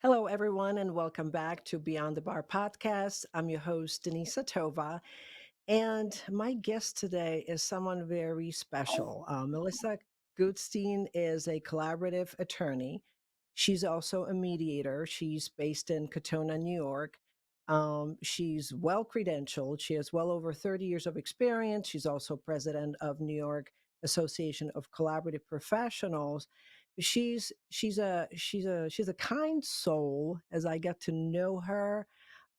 Hello, everyone, and welcome back to Beyond the Bar podcast. I'm your host, Denisa Tova, and my guest today is someone very special. Melissa Goodstein is a collaborative attorney. She's also a mediator. She's based in Katonah, New York. She's well credentialed. She has well over 30 years of experience. She's also president of New York Association of Collaborative Professionals. She's a kind soul as I get to know her,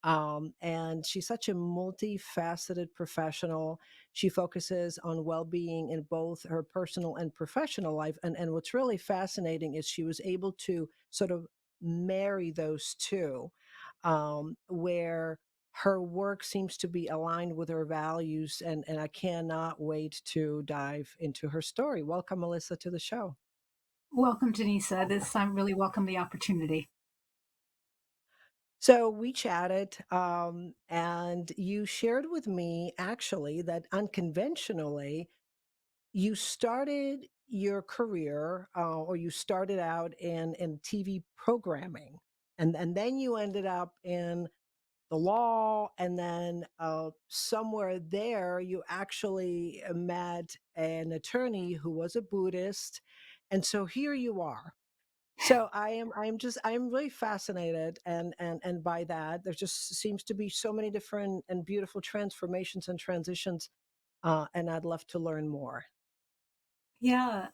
and she's such a multifaceted professional. She focuses on well-being in both her personal and professional life, and what's really fascinating is she was able to sort of marry those two, where her work seems to be aligned with her values, and I cannot wait to dive into her story. Welcome, Melissa, to the show. Welcome, Denisa. I really welcome the opportunity. So we chatted, and you shared with me actually that unconventionally you started your career, or you started out in TV programming, and then you ended up in the law, and then somewhere there you actually met an attorney who was a Buddhist, and so here you are. So I'm really fascinated and by that. There just seems to be so many different and beautiful transformations and transitions, and I'd love to learn more. Yeah,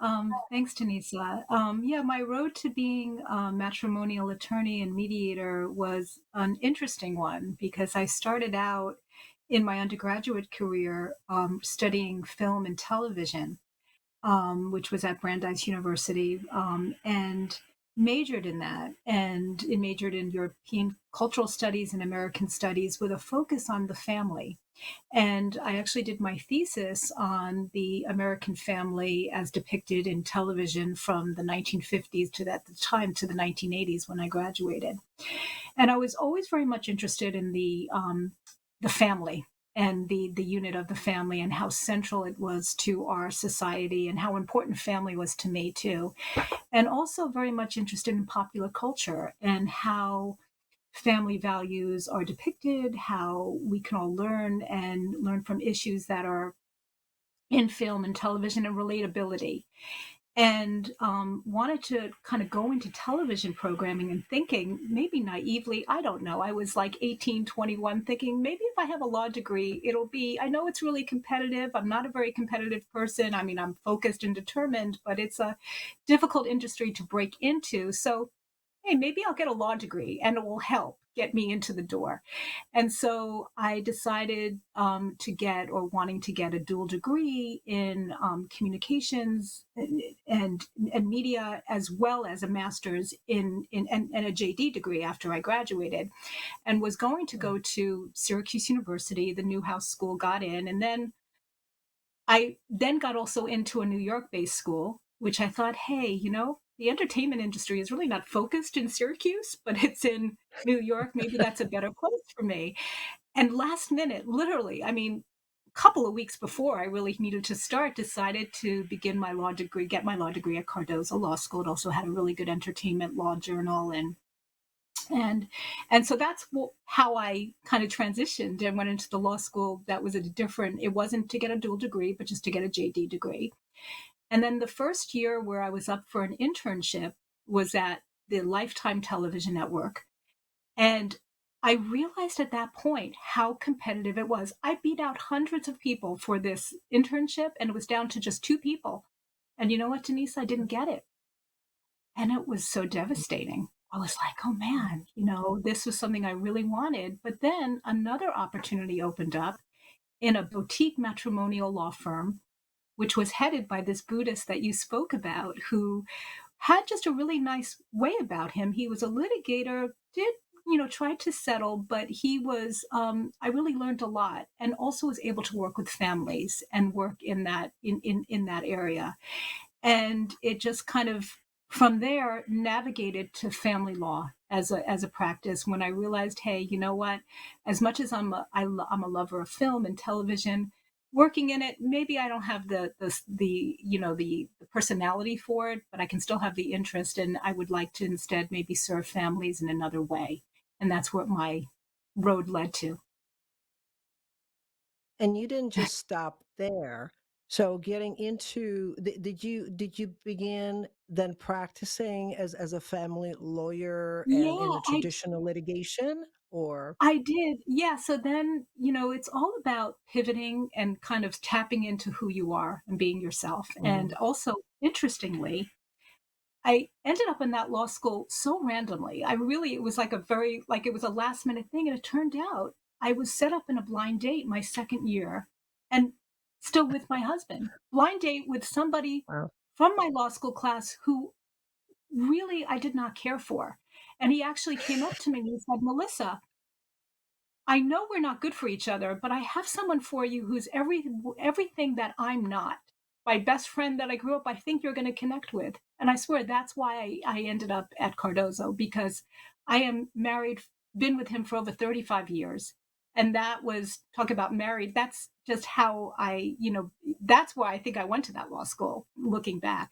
thanks, Denisa. Yeah, my road to being a matrimonial attorney and mediator was an interesting one because I started out in my undergraduate career studying film and television. Which was at Brandeis University, and majored in that. And it majored in European cultural studies and American studies with a focus on the family. And I actually did my thesis on the American family as depicted in television from the 1950s to that the time to the 1980s when I graduated. And I was always very much interested in the family and the unit of the family and how central it was to our society and how important family was to me too. And also very much interested in popular culture and how family values are depicted, how we can all learn and learn from issues that are in film and television and relatability, and wanted to kind of go into television programming and thinking, maybe naively, I don't know, I was like 18, 21, thinking maybe if I have a law degree, it'll be, I know it's really competitive. I'm not a very competitive person. I mean, I'm focused and determined, but it's a difficult industry to break into. So hey, maybe I'll get a law degree and it will help get me into the door. And so I decided to get or wanting to get a dual degree in communications and media, as well as a master's and a JD degree after I graduated, and was going to Mm. go to Syracuse University, the Newhouse School, got in. And then I then got also into a New York based school, which I thought, hey, the entertainment industry is really not focused in Syracuse, but it's in New York. Maybe that's a better place for me. And last minute, literally, I mean, a couple of weeks before I really needed to start, decided to begin my law degree, get my law degree at Cardozo Law School. It also had a really good entertainment law journal, and and so that's how I kind of transitioned and went into the law school. That was a different, it wasn't to get a dual degree, but just to get a JD degree. And then the first year where I was up for an internship was at the Lifetime Television Network. And I realized at that point how competitive it was. I beat out hundreds of people for this internship, and it was down to just two people. And you know what, Denise? I didn't get it. And it was so devastating. I was like, oh man, this was something I really wanted. But then another opportunity opened up in a boutique matrimonial law firm, which was headed by this Buddhist that you spoke about, who had just a really nice way about him. He was a litigator, did, tried to settle, but he was, I really learned a lot, and also was able to work with families and work in in that area. And it just kind of from there navigated to family law as a practice, when I realized, hey, you know what, as much as I'm a lover of film and television, working in it, maybe I don't have the personality for it, but I can still have the interest, and I would like to instead maybe serve families in another way. And that's what my road led to. And you didn't just stop there. So getting into did you begin then practicing as a family lawyer and in Yeah, the traditional litigation or I did. Yeah. So then, it's all about pivoting and kind of tapping into who you are and being yourself. And Mhm, also, interestingly, I ended up in that law school so randomly. It was like like it was a last minute thing. And it turned out I was set up in a blind date my second year and still with my husband. Blind date with somebody wow. from my law school class who really I did not care for. And he actually came up to me and he said, Melissa, I know we're not good for each other, but I have someone for you who's everything that I'm not. My best friend that I grew up, I think you're going to connect with. And I swear that's why I ended up at Cardozo because I am married, been with him for over 35 years. And that was talk about married. That's just how that's why I think I went to that law school looking back.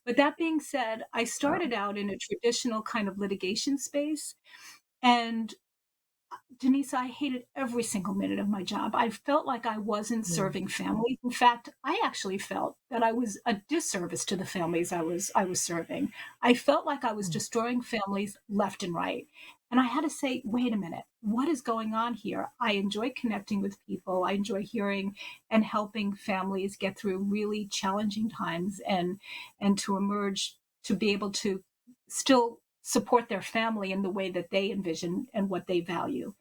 But that being said, I Wow. started out in a traditional kind of litigation space. And Denise, I hated every single minute of my job. I felt like I wasn't Mm, serving families. In fact, I actually felt that I was a disservice to the families I was serving. I felt like I was mm, destroying families left and right. And I had to say, wait a minute, what is going on here? I enjoy connecting with people. I enjoy hearing and helping families get through really challenging times and to emerge to be able to still support their family in the way that they envision and what they value.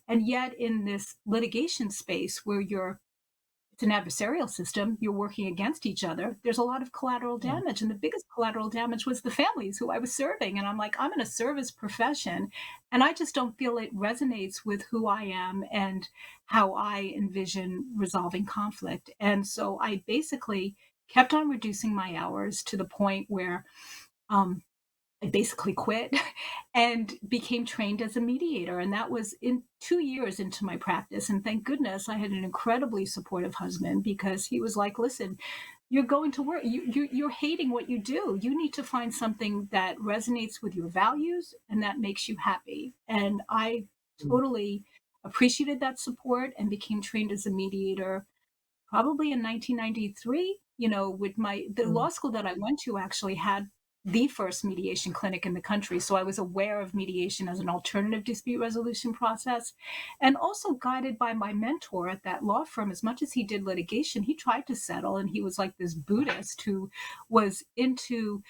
And yet, in this litigation space where it's an adversarial system, you're working against each other, there's a lot of collateral mm, damage. And the biggest collateral damage was the families who I was serving. And I'm like, I'm in a service profession, and I just don't feel it resonates with who I am and how I envision resolving conflict. And so I basically kept on reducing my hours to the point where um, I basically quit and became trained as a mediator. And that was in 2 years into my practice. And thank goodness I had an incredibly supportive husband because he was like, listen, you're going to work, you're hating what you do. You need to find something that resonates with your values and that makes you happy. And I mm, totally appreciated that support and became trained as a mediator probably in 1993, with the mm. law school that I went to actually had the first mediation clinic in the country. So I was aware of mediation as an alternative dispute resolution process and also guided by my mentor at that law firm. As much as he did litigation, he tried to settle and he was like this Buddhist who was into,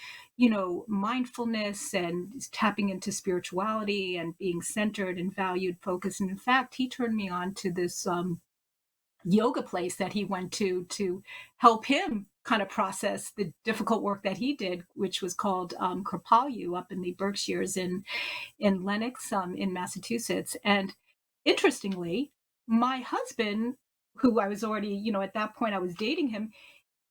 mindfulness and tapping into spirituality and being centered and valued, focused. And in fact, he turned me on to this yoga place that he went to help him kind of process the difficult work that he did, which was called Kripalu up in the Berkshires in Lenox, in Massachusetts. And interestingly, my husband, who I was already, at that point I was dating him,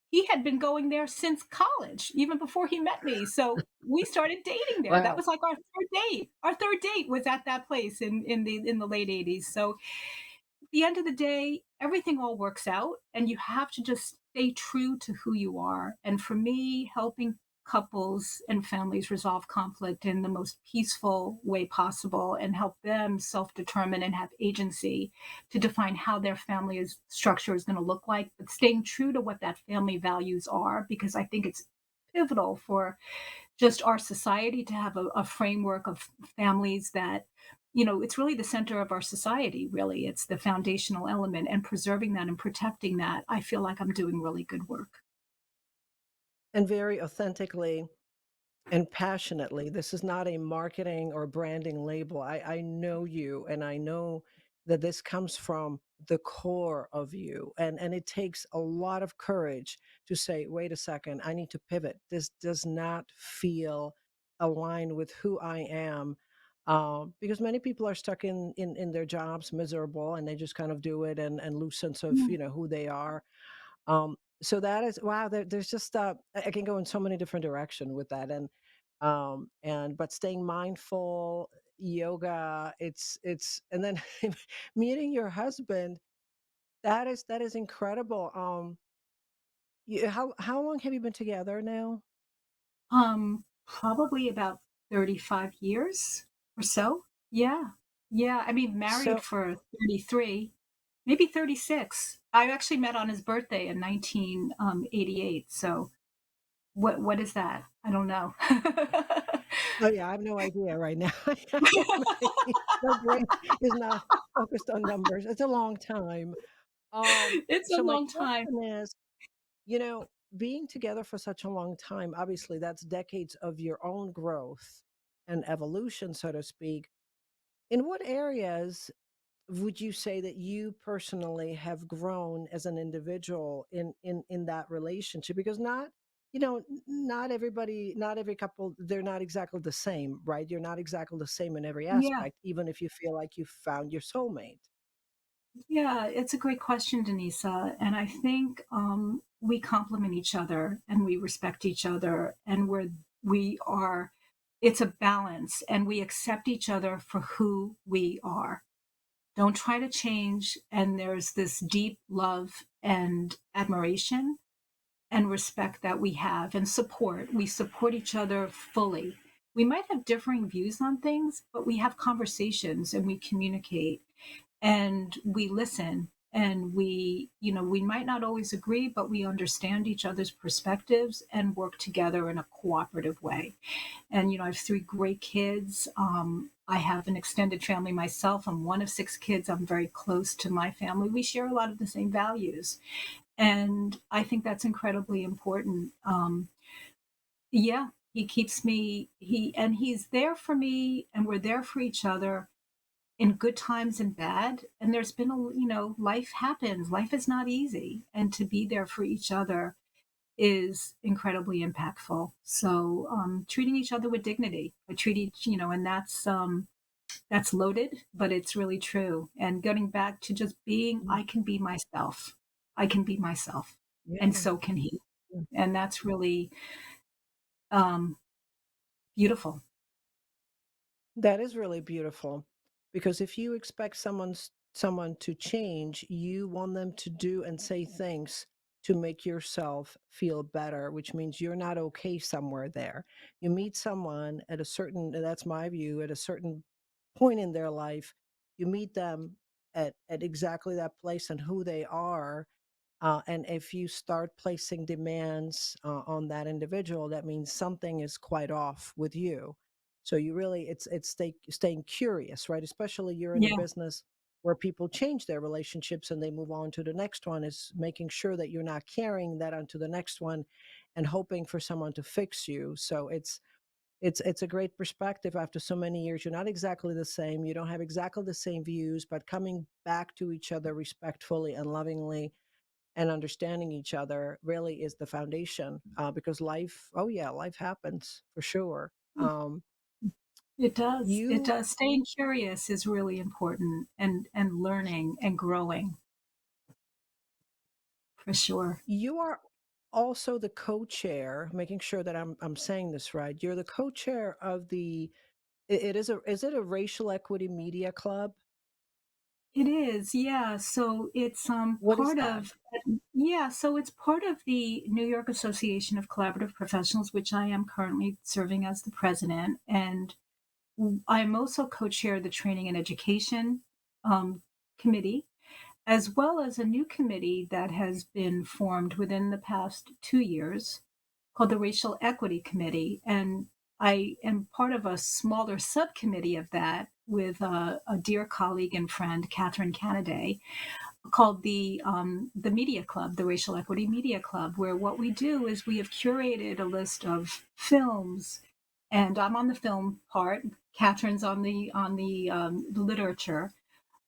he had been going there since college, even before he met me. So we started dating there. That Wow. was like our third date. Our third date was at that place in the late 80s. So the end of the day, everything all works out and you have to just stay true to who you are. And for me, helping couples and families resolve conflict in the most peaceful way possible and help them self-determine and have agency to define how their structure is going to look like, but staying true to what that family values are, because I think it's pivotal for just our society to have a framework of families that it's really the center of our society. Really, it's the foundational element, and preserving that and protecting that, I feel like I'm doing really good work. And very authentically and passionately. This is not a marketing or branding label. I know you and I know that this comes from the core of you. And it takes a lot of courage to say, wait a second, I need to pivot. This does not feel aligned with who I am. Because many people are stuck in their jobs miserable and they just kind of do it and lose sense of Mm. who they are. So that is wow. There's just I can go in so many different direction with that, and but staying mindful, yoga. It's and then meeting your husband. that is incredible. How long have you been together now? Probably about 35 years or so. Yeah. Yeah, I mean, married So for 33, maybe 36. I actually met on his birthday in 1988, so what is that? I don't know. oh, yeah, I have no idea right now. My brain is not focused on numbers. It's a long time. It's a So my long time. question is, you know, being together for such a long time, obviously that's decades of your own growth and evolution, so to speak. In what areas would you say that you personally have grown as an individual in that relationship? Because not, not everybody, not every couple, they're not exactly the same, right? You're not exactly the same in every Yeah. aspect, even if you feel like you found your soulmate. Yeah, it's a great question, Denisa. And I think we complement each other and we respect each other and we are, it's a balance and we accept each other for who we are. Don't try to change. And there's this deep love and admiration and respect that we have and support. We support each other fully. We might have differing views on things, but we have conversations and we communicate and we listen and we might not always agree, but we understand each other's perspectives and work together in a cooperative way. And I have three great kids. I have an extended family myself. I'm one of six kids. I'm very close to my family. We share a lot of the same values, and I think that's incredibly important. Yeah, he keeps me he's there for me, and we're there for each other in good times and bad. And there's been life happens. Life is not easy. And to be there for each other is incredibly impactful. So treating each other with dignity. I treat each, and that's loaded, but it's really true. And getting back to just being, Mm, I can be myself. I can be myself. And yeah. so can he. Yeah. And that's really um, beautiful. That is really beautiful because if you expect someone to change, you want them to do and say things to make yourself feel better, which means you're not okay somewhere there. You meet someone at a certain, and that's my view, at a certain point in their life, you meet them at exactly that place and who they are, and if you start placing demands on that individual, that means something is quite off with you. So you really, staying curious, right? Especially you're in a Yeah. business where people change their relationships and they move on to the next one. Is making sure that you're not carrying that onto the next one, and hoping for someone to fix you. So it's a great perspective after so many years. You're not exactly the same. You don't have exactly the same views, but coming back to each other respectfully and lovingly and understanding each other really is the foundation, because life, oh yeah, life happens for sure. It does. It You does. Staying curious is really important and learning and growing for sure. you are also the co-chair, making sure that I'm saying this right. You're the co-chair of the, is it a racial equity media club? It is, yeah. So it's What is that? yeah, so it's part of the New York Association of Collaborative Professionals, which I am currently serving as the president. And I'm also co-chair of the Training and Education um, Committee, as well as a new committee that has been formed within the past 2 years called the Racial Equity Committee. And I am part of a smaller subcommittee of that with a dear colleague and friend, Catherine Canaday, called the Media Club, the Racial Equity Media Club, where what we do is we have curated a list of films, and I'm on the film part. Catherine's on the literature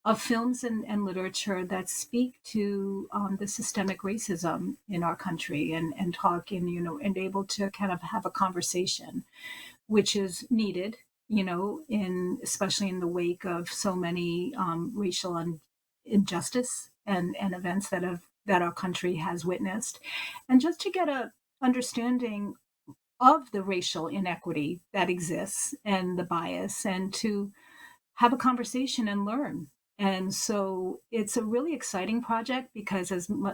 of films and literature that speak to the systemic racism in our country and talk and and able to kind of have a conversation, which is needed, in especially in the wake of so many racial injustice and events that our country has witnessed, and just to get a understanding of the racial inequity that exists and the bias, and to have a conversation and learn. And so it's a really exciting project because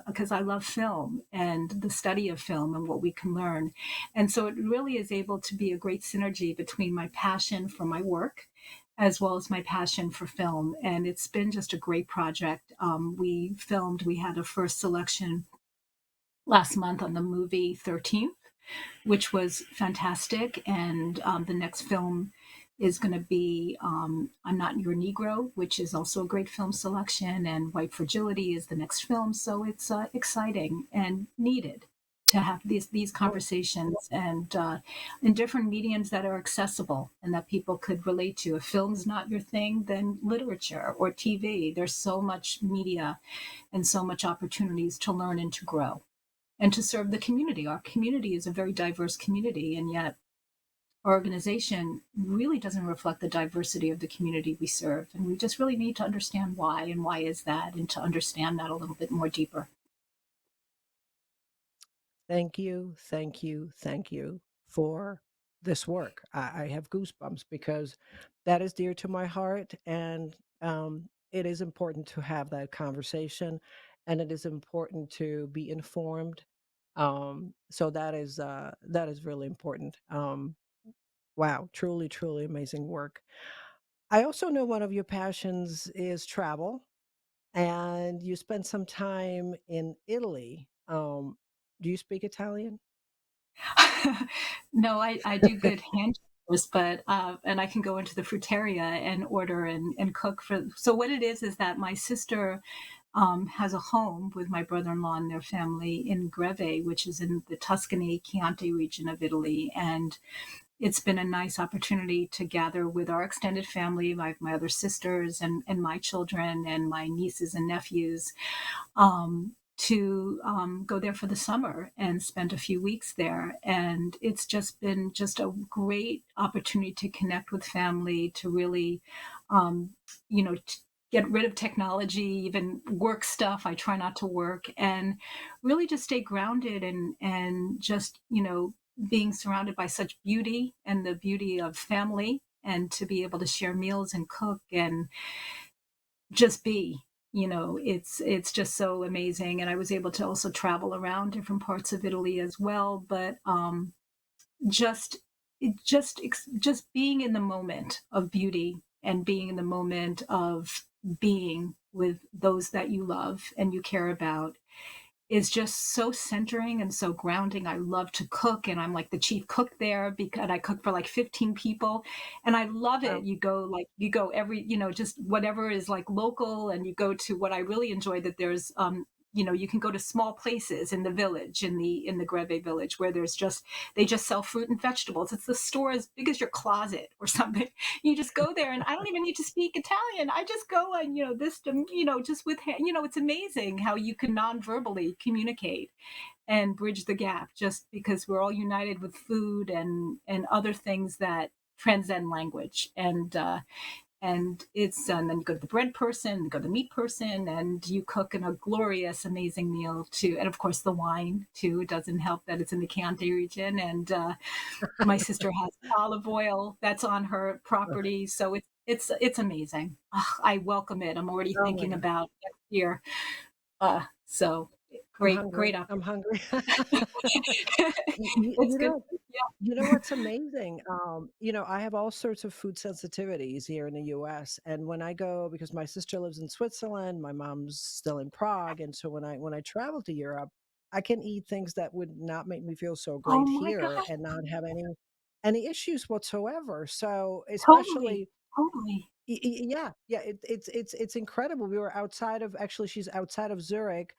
because I love film and the study of film and what we can learn. And so it really is able to be a great synergy between my passion for my work as well as my passion for film. And it's been just a great project. We had a first selection last month on the movie 13th, which was fantastic. And the next film is going to be I'm Not Your Negro, which is also a great film selection. And White Fragility is the next film. So it's exciting and needed to have these Oh, conversations and in different mediums that are accessible and that people could relate to. If film's not your thing, then literature or TV. There's so much media and so much opportunities to learn and to grow and to serve the community. Our community is a very diverse community, and yet our organization really doesn't reflect the diversity of the community we serve. And we just really need to understand why and why is that, and to understand that a little bit more deeper. thank you, thank you, thank you for this work. I have goosebumps because that is dear to my heart, and it is important to have that conversation, and it is important to be informed. So that is really important. Wow, truly, truly amazing work. I also know one of your passions is travel, and you spent some time in Italy. Do you speak Italian? No, I do good hand gestures, but and I can go into the fruiteria and order and cook for. So what it is that my sister has a home with my brother-in-law and their family in Greve, which is in the Tuscany Chianti region of Italy, and it's been a nice opportunity to gather with our extended family, my other sisters and my children and my nieces and nephews, to go there for the summer and spend a few weeks there. And it's just been just a great opportunity to connect with family, to really, um, get rid of technology, even work stuff. I try not to work and really just stay grounded and just, being surrounded by such beauty and the beauty of family and to be able to share meals and cook and just be, it's just so amazing. And I was able to also travel around different parts of Italy as well, but just just being in the moment of beauty and being in the moment of being with those that you love and you care about is just so centering and so grounding. I love to cook and I'm like the chief cook there because I cook for like 15 people and I love it. Wow. You go every, just whatever is like local and you go to what I really enjoy that there's you can go to small places in the village in the Greve village where they just sell fruit and vegetables. It's the store as big as your closet or something. You just go there and I don't even need to speak Italian. I just go and just with it's amazing how you can non-verbally communicate and bridge the gap just because we're all united with food and other things that transcend language and it's and then you go to the bread person, you go to the meat person, and you cook in a glorious, amazing meal too. And of course, the wine too. It doesn't help that it's in the Chianti region, and my sister has olive oil that's on her property, so it's amazing. Ugh, I welcome it. I'm already Oh my thinking god. about next year. So I'm great hungry. I'm opportunity. hungry. It's good. You know what's amazing? I have all sorts of food sensitivities here in the US, and when I go, because my sister lives in Switzerland, my mom's still in Prague, and so when I travel to Europe, I can eat things that would not make me feel so Oh great my here gosh, and not have any issues whatsoever. So, totally, especially totally. Yeah, yeah, it's incredible. We were outside of actually, she's outside of Zurich,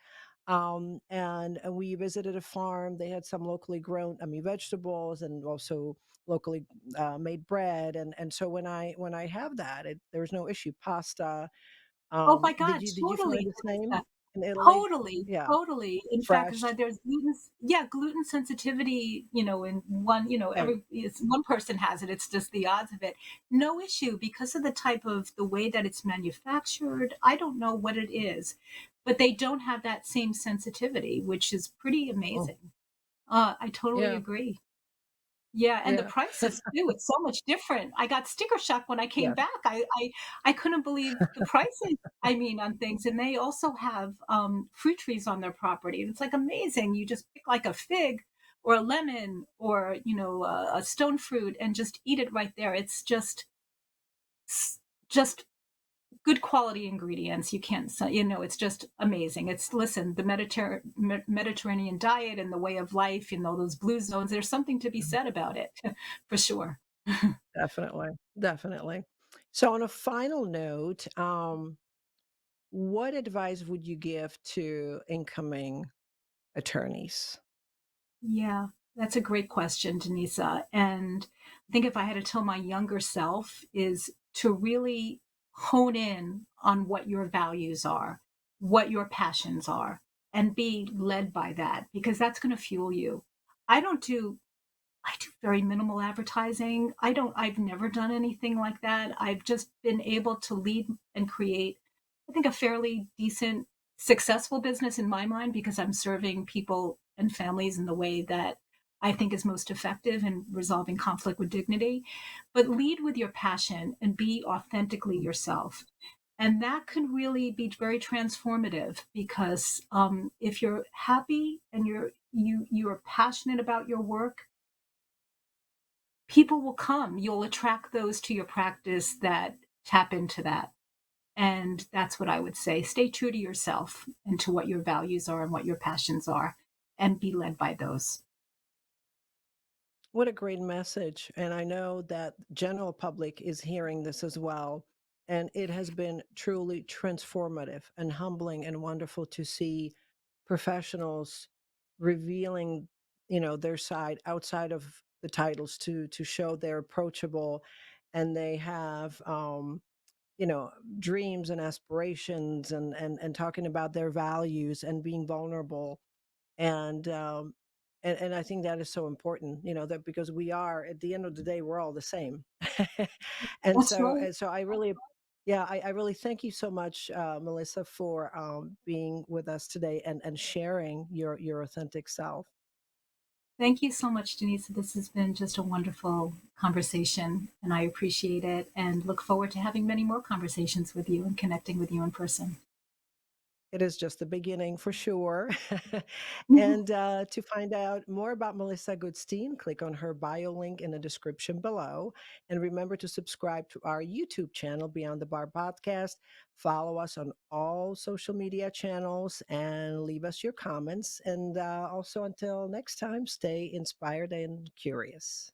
and we visited a farm. They had some locally grown, I mean, vegetables and also locally made bread. And so when I have that, there's no issue. Pasta. Oh my god, Did you find totally, the same Denisa. in Italy? Totally, Yeah, totally. In fact, 'cause, fresh. like, there's gluten sensitivity, in one, Right. it's one person has it, it's just the odds of it. No issue because of the way that it's manufactured. I don't know what it is, but they don't have that same sensitivity, which is pretty Oh, amazing. I totally yeah. agree. Yeah, and the Yeah. prices too, it's so much different. I got sticker shock when I came Yeah. back. I couldn't believe the prices, I mean, on things, and they also have, fruit trees on their property, and it's, like, amazing. You just pick, like, a fig or a lemon or, a stone fruit and just eat it right there. It's s just good quality ingredients. You can't say, it's just amazing. It's listen, the Mediterranean diet and the way of life, those blue zones, there's something to be said about it for sure. Definitely, definitely. So on a final note, what advice would you give to incoming attorneys? Yeah, that's a great question, Denisa. And I think if I had to tell my younger self is to really hone in on what your values are, what your passions are, and be led by that because that's going to fuel you. I don't do I do very minimal advertising. I've never done anything like that. I've just been able to lead and create, I think, a fairly decent, successful business in my mind because I'm serving people and families in the way that I think is most effective in resolving conflict with dignity. But lead with your passion and be authentically yourself. And that can really be very transformative because if you're happy and you're passionate about your work, people will come. You'll attract those to your practice that tap into that. And that's what I would say. Stay true to yourself and to what your values are and what your passions are, and be led by those. What a great message. And I know that general public is hearing this as well. And it has been truly transformative and humbling and wonderful to see professionals revealing, their side outside of the titles to show they're approachable and they have you know dreams and aspirations and talking about their values and being vulnerable and I think that is so important, that because we are at the end of the day we're all the same. That's right. And so I really, yeah, I really thank you so much, Melissa, for being with us today and sharing your authentic self. Thank you so much, Denise. This has been just a wonderful conversation, and I appreciate it and look forward to having many more conversations with you and connecting with you in person. It is just the beginning for sure. Mhm. And to find out more about Melissa Goodstein, click on her bio link in the description below. And remember to subscribe to our YouTube channel, Beyond the Bar Podcast. Follow us on all social media channels and leave us your comments. And also, until next time, stay inspired and curious.